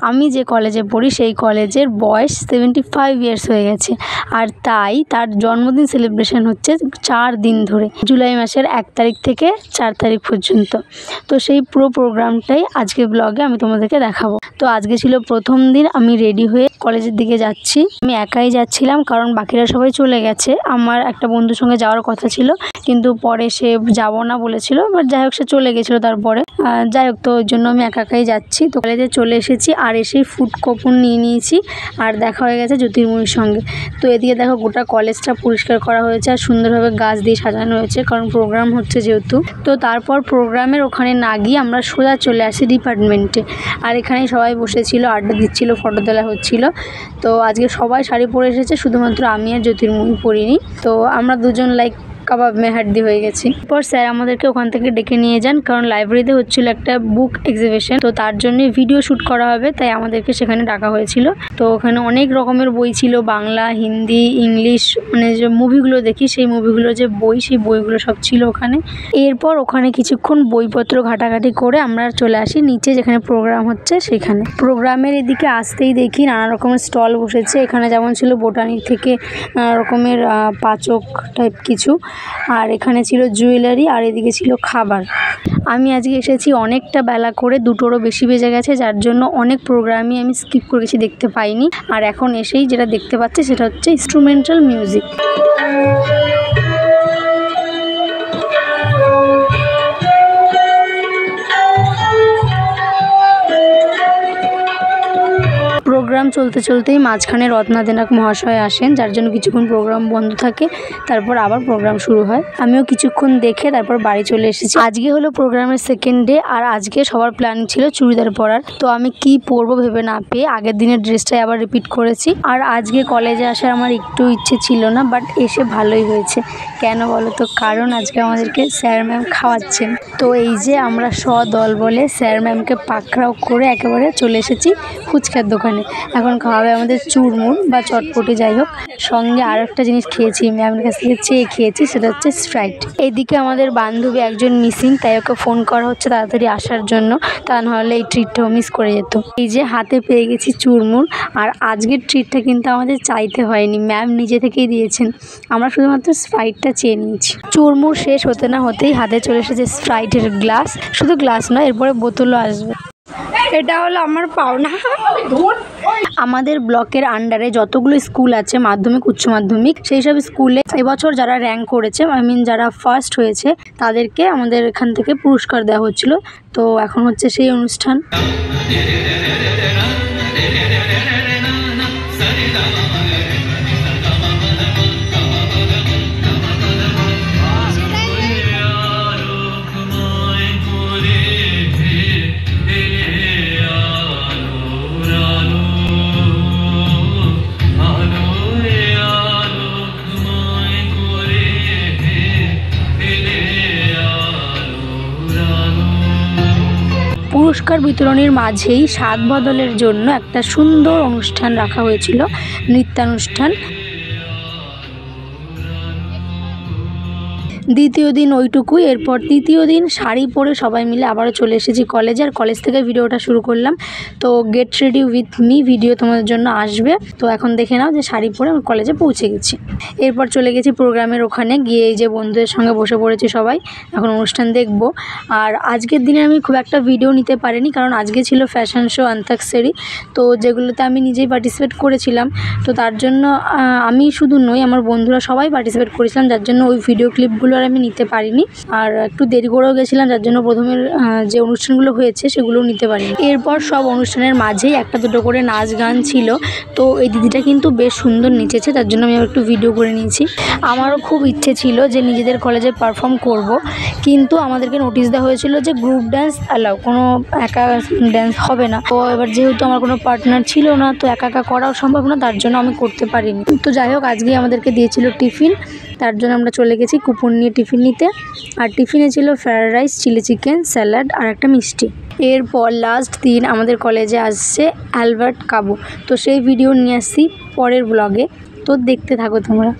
আমি যে কলেজে পড়ি সেই কলেজের বয়স 75 ইয়ার্স হয়ে গেছে, আর তাই তার জন্মদিন সেলিব্রেশন হচ্ছে 4 দিন ধরে, জুলাই মাসের 1 তারিখ থেকে 4 তারিখ পর্যন্ত। তো সেই পুরো প্রোগ্রামটাই আজকে ব্লগে আমি তোমাদেরকে দেখাবো। তো আজকে ছিল প্রথম দিন, আমি রেডি হয়ে কলেজের দিকে যাচ্ছি। আমি একাই যাচ্ছিলাম কারণ বাকিরা সবাই চলে গেছে। আমার একটা বন্ধুর সঙ্গে যাওয়ার কথা ছিল, কিন্তু পরে সে যাব না বলেছিল, বাট যাই হোক সে চলে গেছিলো তারপরে। যাই হোক, তো ওই জন্য আমি একাই যাচ্ছি। তো কলেজে চলে এসেছি, আর এসেই ফুড কুপন নিয়ে নিয়েছি, আর দেখা হয়ে গেছে জ্যোতির্ময়ীর সঙ্গে। তো এদিকে দেখো গোটা কলেজটা পরিষ্কার করা হয়েছে আর সুন্দরভাবে গাছ দিয়ে সাজানো হয়েছে, কারণ প্রোগ্রাম হচ্ছে যেহেতু। তো তারপর প্রোগ্রামের ওখানে না গিয়ে আমরা সোজা চলে আসি ডিপার্টমেন্টে, আর এখানেই সবাই বসেছিল, আড্ডা দিচ্ছিল, ফটো তোলা হচ্ছিল। তো আজকে সবাই শাড়ি পরে এসেছে, শুধুমাত্র আমি আর জ্যোতির্ময়ী পরিনি। তো আমরা দুজন কাবাব মে হাড্ডি হয়ে গেছি। এরপর স্যার আমাদেরকে ওখান থেকে ডেকে নিয়ে যান, কারণ লাইব্রেরিতে হচ্ছিল একটা বুক এক্সিবিশন, তো তার জন্য ভিডিও শ্যুট করা হবে, তাই আমাদেরকে সেখানে ডাকা হয়েছিল। তো ওখানে অনেক রকমের বই ছিল, বাংলা, হিন্দি, ইংলিশ, মানে যে মুভিগুলো দেখি সেই মুভিগুলো যে বই, সেই বইগুলো সব ছিল ওখানে। এরপর ওখানে কিছুক্ষণ বইপত্র ঘাটাঘাটি করে আমরা চলে আসি নিচে, যেখানে প্রোগ্রাম হচ্ছে সেখানে। প্রোগ্রামের এদিকে আসতেই দেখি নানা রকমের স্টল বসেছে। এখানে যেমন ছিল বোটানি থেকে নানা রকমের পাচক টাইপ কিছু, আর এখানে ছিল জুয়েলারি, আর এদিকে ছিল খাবার। আমি আজকে এসেছি অনেকটা বেলা করে, 2টোরও বেশি বেজে গেছে, যার জন্য অনেক প্রোগ্রামই আমি স্কিপ করেছি, দেখতে পাইনি। আর এখন এসেই যেটা দেখতে পাচ্ছি সেটা হচ্ছে ইনস্ট্রুমেন্টাল মিউজিক। প্রোগ্রাম চলতে চলতেই মাঝখানে রত্নাদেনাক মহাশয় আসেন, যার জন্য কিছুক্ষণ প্রোগ্রাম বন্ধ থাকে, তারপর আবার প্রোগ্রাম শুরু হয়। আমিও কিছুক্ষণ দেখে তারপর বাড়ি চলে এসেছি। আজকে হলো প্রোগ্রামের সেকেন্ড ডে, আর আজকে সবার প্ল্যানিং ছিল চুড়িদার পরার। তো আমি কি পরবো ভেবে না পেয়ে আগের দিনের ড্রেসটাই আবার রিপিট করেছি। আর আজকে কলেজে আসার আমার একটু ইচ্ছে ছিল না, বাট এসে ভালোই হয়েছে। কেন বলো তো? কারণ আজকে আমাদেরকে স্যার ম্যাম খাওয়াচ্ছেন। তো এই যে আমরা সদল বলে স্যার ম্যামকে পাকড়াও করে একেবারে চলে এসেছি ফুচকার দোকানে। এখন খাওয়াবে আমাদের চুরমুর বা চটপটি, যাই হোক। সঙ্গে আর একটা জিনিস খেয়েছি, ম্যামের কাছ থেকে চেয়ে খেয়েছি, সেটা হচ্ছে স্প্রাইট। এদিকে আমাদের বান্ধবী একজন মিসিং, তাই ওকে ফোন করা হচ্ছে তাড়াতাড়ি আসার জন্য, তা নাহলে এই ট্রিটটাও মিস করে যেত। এই যে হাতে পেয়ে গেছি চুরমুর, আর আজকের ট্রিটটা কিন্তু আমাদের চাইতে হয়নি, ম্যাম নিজে থেকেই দিয়েছেন। আমরা শুধুমাত্র স্প্রাইটটা চেয়ে নিয়েছি। চুরমুর শেষ হতে না হতেই হাতে চলে এসেছে স্প্রাইটের গ্লাস, শুধু গ্লাস নয়, এরপরে বোতলও আসবে। এটা হলো আমার পাওনা। আমাদের ব্লকের আন্ডারে যতগুলো স্কুল আছে, মাধ্যমিক, উচ্চ মাধ্যমিক, সেই সব স্কুলে এবছর যারা র্যাঙ্ক করেছে, যারা ফার্স্ট হয়েছে, তাদেরকে আমাদের এখান থেকে পুরস্কার দেওয়া হচ্ছিল। তো এখন হচ্ছে সেই অনুষ্ঠান। পুরস্কার বিতরণের মাঝেই স্বাদ বদলের জন্য একটা সুন্দর অনুষ্ঠান রাখা হয়েছিল, নৃত্যানুষ্ঠান। দ্বিতীয় দিন ওইটুকুই। এরপর তৃতীয় দিন শাড়ি পরে সবাই মিলে আবারও চলে এসেছি কলেজে, আর কলেজ থেকে ভিডিওটা শুরু করলাম। তো get ready with me video তোমাদের জন্য আসবে। তো এখন দেখে নাও যে শাড়ি পরে আমি কলেজে পৌঁছে গেছি। এরপর চলে গেছি প্রোগ্রামের ওখানে গিয়ে, এই যে বন্ধুদের সঙ্গে বসে পড়েছি সবাই, এখন অনুষ্ঠান দেখব। আর আজকের দিনে আমি খুব একটা ভিডিও নিতে পারিনি, কারণ আজকে ছিল ফ্যাশন শো অন্তাক্ষরী, তো যেগুলোতে আমি নিজেই পার্টিসিপেট করেছিলাম। তো তার জন্য আমি শুধু নই, আমার বন্ধুরা সবাই পার্টিসিপেট করেছিলাম, যার জন্য ওই ভিডিও ক্লিপগুলো আর আমি নিতে পারিনি। আর একটু দেরি করেও গেছিলাম, যার জন্য প্রথমের যে অনুষ্ঠানগুলো হয়েছে সেগুলোও নিতে পারিনি। এরপর সব অনুষ্ঠানের মাঝেই একটা দুটো করে নাচ গান ছিল। তো এই দিদিটা কিন্তু বেশ সুন্দর নেচেছে, তার জন্য আমি একটু ভিডিও করে নিয়েছি। আমারও খুব ইচ্ছে ছিল যে নিজেদের কলেজে পারফর্ম করব, কিন্তু আমাদেরকে নোটিশ দেওয়া হয়েছিল যে গ্রুপ ড্যান্স অ্যালাউ, কোনো একা ড্যান্স হবে না। তো এবার যেহেতু আমার কোনো পার্টনার ছিল না, তো একা একা করাও সম্ভব না, তার জন্য আমি করতে পারিনি। তো যাই হোক, আজকে আমাদেরকে দিয়েছিল টিফিন, তার জন্য আমরা চলে গেছি কুপন নিয়ে টিফিন নিতে। আর টিফিনে ছিল fried rice, chilli chicken, salad আর একটা মিষ্টি। এরপর লাস্ট দিন আমাদের কলেজে আসছে অ্যালবার্ট কাবু, তো সেই ভিডিও নিয়ে আসছি পরের ব্লগে। তো দেখতে থাকো তোমরা।